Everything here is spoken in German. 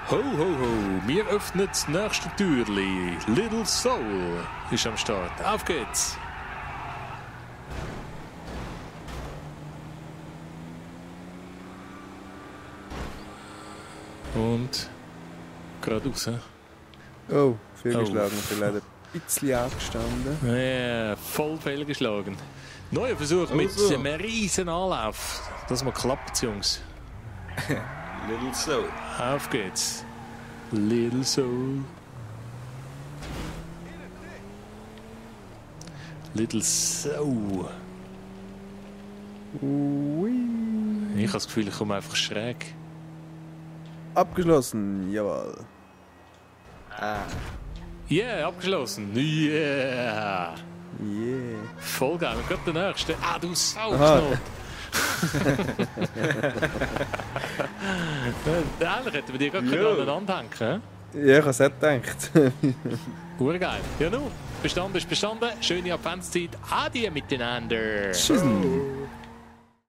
Ho, ho, ho, wir öffnen das nächste Türli. Little Soul ist am Start. Auf geht's! Und geradeaus, hä? Oh, fehlgeschlagen. Ich bin leider ein bisschen angestanden. Ja, voll fehlgeschlagen. Neuer Versuch mit einem riesen Anlauf. Das mal klappt, Jungs. Little Soul. Auf geht's. Little Soul. Little Soul. Ui. Ich habe das Gefühl, ich komme einfach schräg. Abgeschlossen, jawohl. Yeah, abgeschlossen. Yeah. Yeah. Voll geil. Und gerade der nächste. Ah, du Sauknot. Eigentlich hätten wir die gar nicht aneinander hängen. Ja, ich habe es auch gedacht. Urgeil. Ja, nun. Bestanden ist bestanden. Schöne Adventszeit. Adi miteinander. Tschüss.